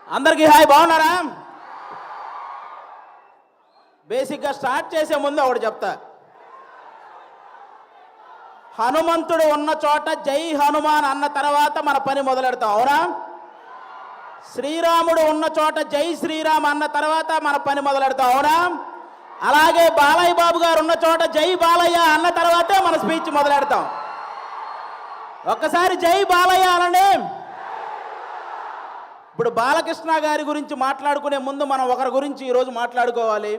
అందరికీ హాయ్, బాగున్నారా? బేసిక్గా స్టార్ట్ చేసే ముందు ఒకటి చెప్తా. హనుమంతుడు ఉన్న చోట జై హనుమాన్ అన్న తర్వాత మన పని మొదలెడతాం, అవునా? శ్రీరాముడు ఉన్న చోట జై శ్రీరామ్ అన్న తర్వాత మన పని మొదలెడతాం, అవునా? అలాగే బాలయ్య బాబు గారు ఉన్న చోట జై బాలయ్య అన్న తర్వాతే మన స్పీచ్ మొదలెడతాం. ఒక్కసారి జై బాలయ్య అనండి. ఇప్పుడు బాలకృష్ణ గారి గురించి మాట్లాడుకునే ముందు మనం ఒకరి గురించి ఈరోజు మాట్లాడుకోవాలి.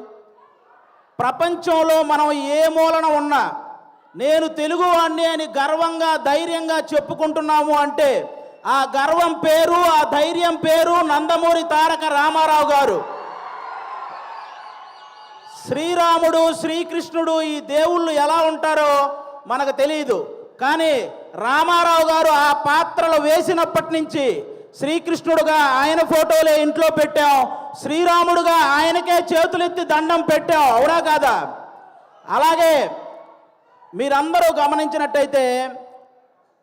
ప్రపంచంలో మనం ఏ మూలన ఉన్నా నేను తెలుగువాణ్ణి అని గర్వంగా ధైర్యంగా చెప్పుకుంటున్నాము అంటే ఆ గర్వం పేరు, ఆ ధైర్యం పేరు నందమూరి తారక రామారావు గారు. శ్రీరాముడు, శ్రీకృష్ణుడు ఈ దేవుళ్ళు ఎలా ఉంటారో మనకు తెలియదు, కానీ రామారావు గారు ఆ పాత్రలు వేసినప్పటి నుంచి శ్రీకృష్ణుడుగా ఆయన ఫోటోలే ఇంట్లో పెట్టాం, శ్రీరాముడుగా ఆయనకే చేతులెత్తి దండం పెట్టాం, అవునా కాదా? అలాగే మీరందరూ గమనించినట్టయితే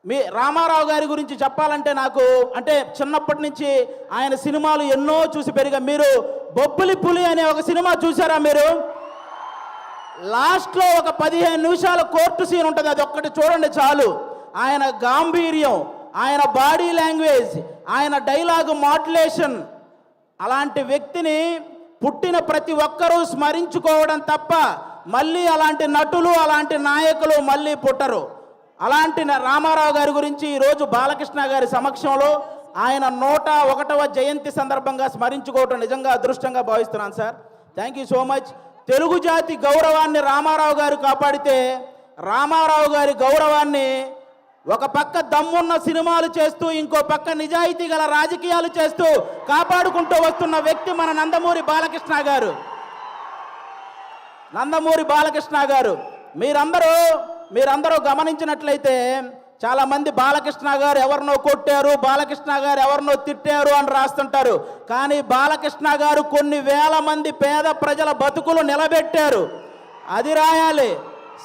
మీ రామారావు గారి గురించి చెప్పాలంటే నాకు అంటే చిన్నప్పటి నుంచి ఆయన సినిమాలు ఎన్నో చూసి పెరిగా. మీరు బొబ్బిలి పులి అనే ఒక సినిమా చూసారా? మీరు లాస్ట్లో ఒక 15 నిమిషాల కోర్టు సీన్ ఉంటుంది, అది ఒక్కటి చూడండి చాలు. ఆయన గాంభీర్యం, ఆయన బాడీ లాంగ్వేజ్, ఆయన డైలాగ్ మాడ్యులేషన్, అలాంటి వ్యక్తిని పుట్టిన ప్రతి ఒక్కరూ స్మరించుకోవడం తప్ప మళ్ళీ అలాంటి నటులు, అలాంటి నాయకులు మళ్ళీ పుట్టరు. అలాంటి రామారావు గారి గురించి ఈరోజు బాలకృష్ణ గారి సమక్షంలో ఆయన 101వ జయంతి సందర్భంగా స్మరించుకోవటం నిజంగా అదృష్టంగా భావిస్తున్నాను sir. Thank you so much. Telugu జాతి గౌరవాన్ని రామారావు గారు కాపాడితే రామారావు గారి గౌరవాన్ని ఒక పక్క దమ్మున్న సినిమాలు చేస్తూ ఇంకో పక్క నిజాయితీ గల రాజకీయాలు చేస్తూ కాపాడుకుంటూ వస్తున్న వ్యక్తి మన నందమూరి బాలకృష్ణ గారు. నందమూరి బాలకృష్ణ గారు మీరందరూ గమనించినట్లయితే చాలామంది బాలకృష్ణ గారు ఎవరినో కొట్టారు, బాలకృష్ణ గారు ఎవరినో తిట్టారు అని రాస్తుంటారు. కానీ బాలకృష్ణ గారు కొన్ని వేల మంది పేద ప్రజల బతుకులు నిలబెట్టారు, అది రాయాలి.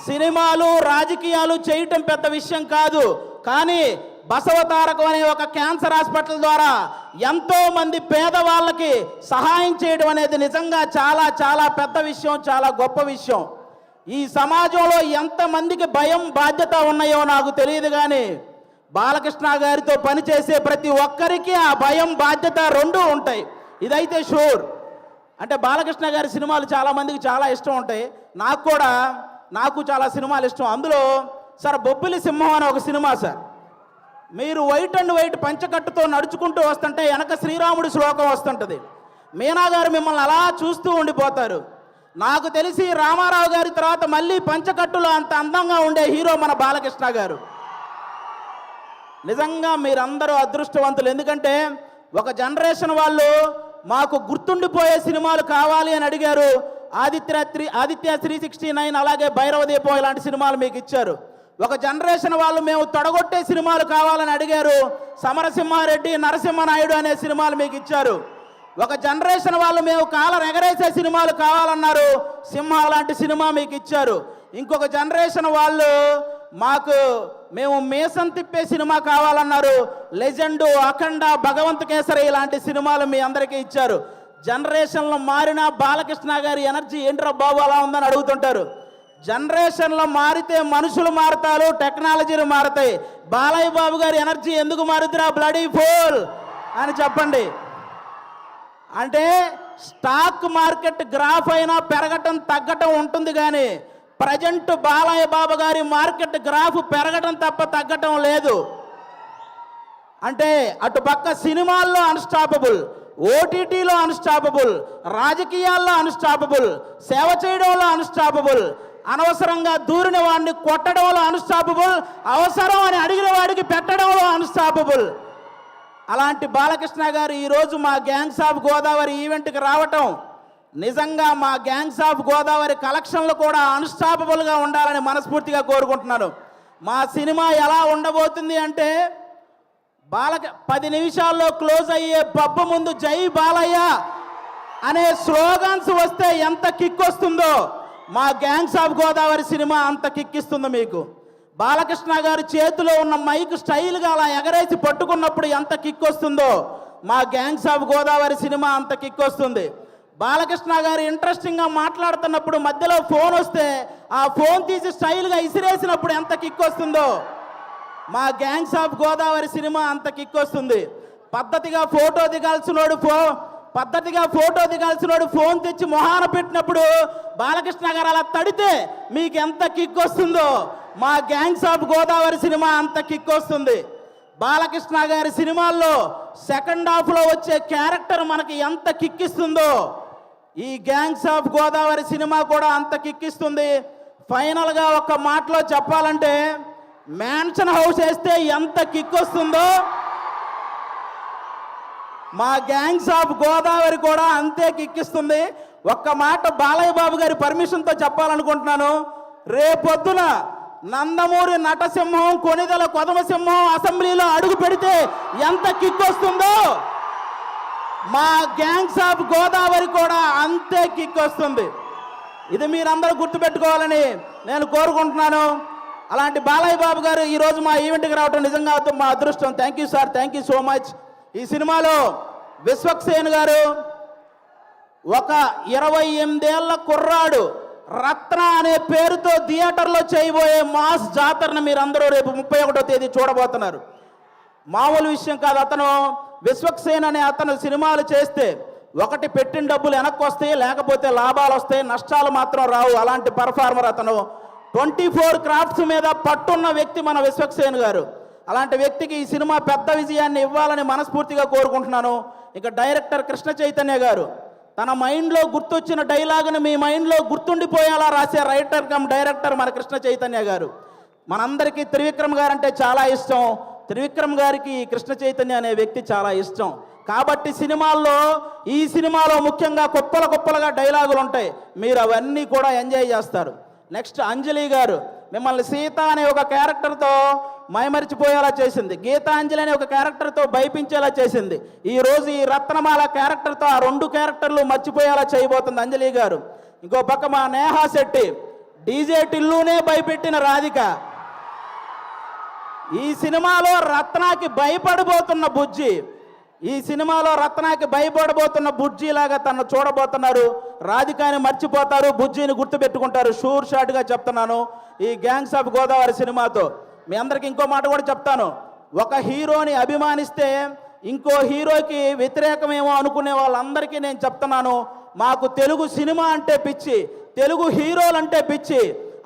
సినిమాలు, రాజకీయాలు చేయటం పెద్ద విషయం కాదు, కానీ బసవతారకం అనే ఒక క్యాన్సర్ హాస్పిటల్ ద్వారా ఎంతో మంది పేదవాళ్ళకి సహాయం చేయడం అనేది నిజంగా చాలా చాలా పెద్ద విషయం, చాలా గొప్ప విషయం. ఈ సమాజంలో ఎంతమందికి భయం, బాధ్యత ఉన్నాయో నాకు తెలియదు, కానీ బాలకృష్ణ గారితో పనిచేసే ప్రతి ఒక్కరికి ఆ భయం, బాధ్యత రెండూ ఉంటాయి, ఇదైతే షూర్. అంటే బాలకృష్ణ గారి సినిమాలు చాలామందికి చాలా ఇష్టం ఉంటాయి, నాకు చాలా సినిమాలు ఇష్టం. అందులో సార్ బొబ్బిలి సింహం అనే ఒక సినిమా సార్. మీరు వైట్ అండ్ వైట్ పంచకట్టుతో నడుచుకుంటూ వస్తుంటే వెనక శ్రీరాముడి శ్లోకం వస్తుంటుంది. మీనా గారు మిమ్మల్ని అలా చూస్తూ ఉండిపోతారు. నాకు తెలిసి రామారావు గారి తర్వాత మళ్ళీ పంచకట్టులో అంత అందంగా ఉండే హీరో మన బాలకృష్ణ గారు. నిజంగా మీరందరూ అదృష్టవంతులు, ఎందుకంటే ఒక జనరేషన్ వాళ్ళు మాకు గుర్తుండిపోయే సినిమాలు కావాలి అని అడిగారు. ఆదిత్య 369, అలాగే భైరవ దీపం ఇలాంటి సినిమాలు మీకు ఇచ్చారు. ఒక జనరేషన్ వాళ్ళు మేము తొడగొట్టే సినిమాలు కావాలని అడిగారు. సమరసింహారెడ్డి, నరసింహనాయుడు అనే సినిమాలు మీకు ఇచ్చారు. ఒక జనరేషన్ వాళ్ళు మేము కాలర్ ఎగరేసే సినిమాలు కావాలన్నారు, సింహ లాంటి సినిమా మీకు ఇచ్చారు. ఇంకొక జనరేషన్ వాళ్ళు మేము మీసం తిప్పే సినిమా కావాలన్నారు, లెజెండు, అఖండ, భగవంత్ కేసరి ఇలాంటి సినిమాలు మీ అందరికీ ఇచ్చారు. జనరేషన్లో మారిన బాలకృష్ణ గారి ఎనర్జీ ఏంట్రా బాబు అలా ఉందని అడుగుతుంటారు. జనరేషన్లో మారితే మనుషులు మారుతారు, టెక్నాలజీలు మారుతాయి. బాలయ్య బాబు గారి ఎనర్జీ ఎందుకు మారుతురా బ్లడీ ఫూల్ అని చెప్పండి. అంటే స్టాక్ మార్కెట్ గ్రాఫ్ అయినా పెరగటం తగ్గటం ఉంటుంది, కానీ ప్రజెంట్ బాలయ్య బాబు గారి మార్కెట్ గ్రాఫ్ పెరగటం తప్ప తగ్గటం లేదు. అంటే అటుపక్క సినిమాల్లో అన్స్టాపబుల్, ఓటీటీలో అన్స్టాపబుల్, రాజకీయాల్లో అన్స్టాపబుల్, సేవ చేయడంలో అన్స్టాపబుల్, అనవసరంగా దూరిన వాడిని కొట్టడంలో అన్స్టాపబుల్, అవసరం అని అడిగిన వాడికి పెట్టడంలో అన్స్టాపబుల్. అలాంటి బాలకృష్ణ గారు ఈరోజు మా గ్యాంగ్స్ ఆఫ్ గోదావరి ఈవెంట్కి రావటం నిజంగా మా గ్యాంగ్స్ ఆఫ్ గోదావరి కలెక్షన్లు కూడా అన్స్టాపబుల్గా ఉండాలని మనస్ఫూర్తిగా కోరుకుంటున్నాను. మా సినిమా ఎలా ఉండబోతుంది అంటే 10 నిమిషాల్లో క్లోజ్ అయ్యే పబ్బు ముందు జై బాలయ్య అనే స్లోగన్స్ వస్తే ఎంత కిక్ వస్తుందో మా గ్యాంగ్స్ ఆఫ్ గోదావరి సినిమా అంత కిక్ ఇస్తుంది మీకు. బాలకృష్ణ గారి చేతిలో ఉన్న మైక్ స్టైల్గా అలా ఎగరేసి పట్టుకున్నప్పుడు ఎంత కిక్ వస్తుందో మా గ్యాంగ్స్ ఆఫ్ గోదావరి సినిమా అంత కిక్ వస్తుంది. బాలకృష్ణ గారు ఇంట్రెస్టింగ్గా మాట్లాడుతున్నప్పుడు మధ్యలో ఫోన్ వస్తే ఆ ఫోన్ తీసి స్టైల్గా ఇసిరేసినప్పుడు ఎంత కిక్ వస్తుందో మా గ్యాంగ్స్ ఆఫ్ గోదావరి సినిమా అంత కిక్ వస్తుంది. పద్ధతిగా ఫోటో దిగాల్సినోడు ఫోన్ తెచ్చి మొహాన పెట్టినప్పుడు బాలకృష్ణ గారు అలా తడితే మీకు ఎంత కిక్ వస్తుందో మా గ్యాంగ్స్ ఆఫ్ గోదావరి సినిమా అంత కిక్ వస్తుంది. బాలకృష్ణ గారి సినిమాల్లో సెకండ్ హాఫ్లో వచ్చే క్యారెక్టర్ మనకి ఎంత కిక్కిస్తుందో ఈ గ్యాంగ్స్ ఆఫ్ గోదావరి సినిమా కూడా అంత కిక్కిస్తుంది. ఫైనల్గా ఒక మాటలో చెప్పాలంటే మ్యాన్షన్ హౌస్ వేస్తే ఎంత కిక్ వస్తుందో మా గ్యాంగ్స్ ఆఫ్ గోదావరి కూడా అంతే కిక్కిస్తుంది. ఒక్క మాట బాలయ్య బాబు గారి పర్మిషన్తో చెప్పాలనుకుంటున్నాను. రేపొద్దున నందమూరి నటసింహం, కొనిదెల కొదమసింహం అసెంబ్లీలో అడుగు పెడితే ఎంత కిక్ వస్తుందో మా గ్యాంగ్స్ ఆఫ్ గోదావరి కూడా అంతే కిక్ వస్తుంది. ఇది మీరందరూ గుర్తుపెట్టుకోవాలని నేను కోరుకుంటున్నాను. అలాంటి బాలయ్య బాబు గారు ఈరోజు మా ఈవెంట్కి రావడం నిజంగా మా అదృష్టం. Thank you sir, thank you so much. ఈ సినిమాలో విశ్వక్సేన్ గారు ఒక 28 ఏళ్ల కుర్రాడు రత్న అనే పేరుతో థియేటర్లో చేయబోయే మాస్ జాతరను మీరందరూ రేపు 31వ తేదీ చూడబోతున్నారు. మామూలు విషయం కాదు. అతను విశ్వక్సేన్ అనే అతను సినిమాలు చేస్తే ఒకటి పెట్టిన డబ్బులు వెనక్కి వస్తాయి, లేకపోతే లాభాలు వస్తాయి, నష్టాలు మాత్రం రావు. అలాంటి పర్ఫార్మర్ అతను. 24 క్రాఫ్ట్స్ మీద పట్టున్న వ్యక్తి మన విశ్వక్సేన్ గారు. అలాంటి వ్యక్తికి ఈ సినిమా పెద్ద విజయాన్ని ఇవ్వాలని మనస్ఫూర్తిగా కోరుకుంటున్నాను. ఇక డైరెక్టర్ కృష్ణ చైతన్య గారు తన మైండ్లో గుర్తొచ్చిన డైలాగుని మీ మైండ్లో గుర్తుండిపోయేలా రాసే రైటర్ కమ్ డైరెక్టర్ మన కృష్ణ చైతన్య గారు. మనందరికీ త్రివిక్రమ్ గారు అంటే చాలా ఇష్టం. త్రివిక్రమ్ గారికి కృష్ణ చైతన్య అనే వ్యక్తి చాలా ఇష్టం. కాబట్టి ఈ సినిమాలో ముఖ్యంగా కుప్పలుగా డైలాగులు ఉంటాయి. మీరు అవన్నీ కూడా ఎంజాయ్ చేస్తారు. నెక్స్ట్ అంజలి గారు మిమ్మల్ని సీత అనే ఒక క్యారెక్టర్తో మైమరిచిపోయేలా చేసింది. గీతాంజలి అనే ఒక క్యారెక్టర్తో భయపించేలా చేసింది. ఈరోజు ఈ రత్నమాల క్యారెక్టర్తో ఆ 2 క్యారెక్టర్లు మర్చిపోయేలా చేయబోతుంది అంజలి గారు. ఇంకో పక్క మా నేహా శెట్టి డీజే టిల్లునే భయపెట్టిన రాధిక. ఈ సినిమాలో రత్నాకి భయపడబోతున్న బుజ్జి లాగా తను చూడబోతున్నారు. రాధికాని మర్చిపోతారు, బుజ్జిని గుర్తుపెట్టుకుంటారు. షూర్ షాట్గా చెప్తున్నాను. ఈ గ్యాంగ్స్ ఆఫ్ గోదావరి సినిమాతో మీ అందరికి ఇంకో మాట కూడా చెప్తాను. ఒక హీరోని అభిమానిస్తే ఇంకో హీరోకి వ్యతిరేకమేమో అనుకునే వాళ్ళందరికీ నేను చెప్తున్నాను, మాకు తెలుగు సినిమా అంటే పిచ్చి, తెలుగు హీరోలు అంటే పిచ్చి.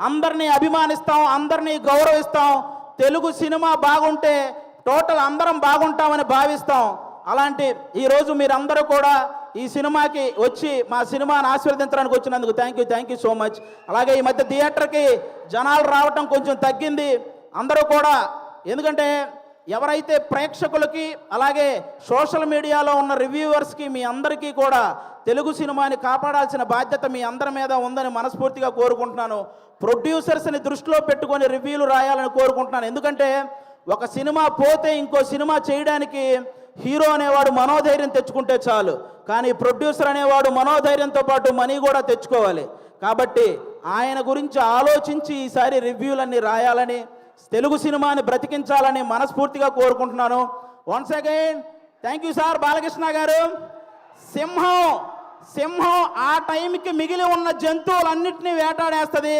అందరినీ అభిమానిస్తాం, అందరినీ గౌరవిస్తాం. తెలుగు సినిమా బాగుంటే టోటల్ అందరం బాగుంటామని భావిస్తాం. అలాంటి ఈరోజు మీరందరూ కూడా ఈ సినిమాకి వచ్చి మా సినిమాని ఆశీర్వదించడానికి వచ్చినందుకు థ్యాంక్ యూ సో మచ్. అలాగే ఈ మధ్య థియేటర్కి జనాలు రావటం కొంచెం తగ్గింది. అందరూ కూడా ఎందుకంటే ఎవరైతే ప్రేక్షకులకి అలాగే సోషల్ మీడియాలో ఉన్న రివ్యూవర్స్కి మీ అందరికీ కూడా తెలుగు సినిమాని కాపాడాల్సిన బాధ్యత మీ అందరి మీద ఉందని మనస్ఫూర్తిగా కోరుకుంటున్నాను. ప్రొడ్యూసర్స్ని దృష్టిలో పెట్టుకొని రివ్యూలు రాయాలని కోరుకుంటున్నాను. ఎందుకంటే ఒక సినిమా పోతే ఇంకో సినిమా చేయడానికి హీరో అనేవాడు మనోధైర్యం తెచ్చుకుంటే చాలు, కానీ ప్రొడ్యూసర్ అనేవాడు మనోధైర్యంతో పాటు మనీ కూడా తెచ్చుకోవాలి. కాబట్టి ఆయన గురించి ఆలోచించి ఈసారి రివ్యూలన్నీ రాయాలని, తెలుగు సినిమాని బ్రతికించాలని మనస్ఫూర్తిగా కోరుకుంటున్నాను. Once again thank you sir. Balakrishna గారు, సింహం ఆ టైంకి మిగిలి ఉన్న జంతువులన్నింటినీ వేటాడేస్తుంది.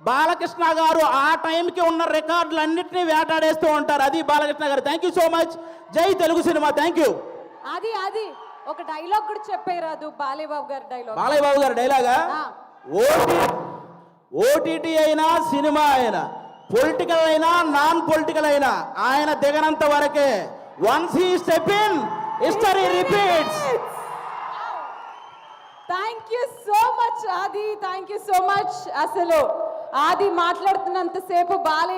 బాలకృష్ణ గారు ఆ టైంకి ఉన్న రికార్డులన్నింటినీ వేటాడేస్తూ ఉంటారు. అది బాలకృష్ణ గారు. Thank you so much. జై తెలుగు సినిమా. Thank you. అది ఒక డైలాగ్ కూడా చెప్పేరాదు బాలయ్య బాబు గారి డైలాగా? ఓటీటీ అయినా సినిమా అయినా పొలిటికల్ అయినా నాన్ పొలిటికల్ అయినా ఆయన దిగనంత వరకే. Once he step in history repeats. Thank you so much Aadi. Thank you so much. అసలు ఆది మాట్లాడుతున్నంతసేపు బాలయ్య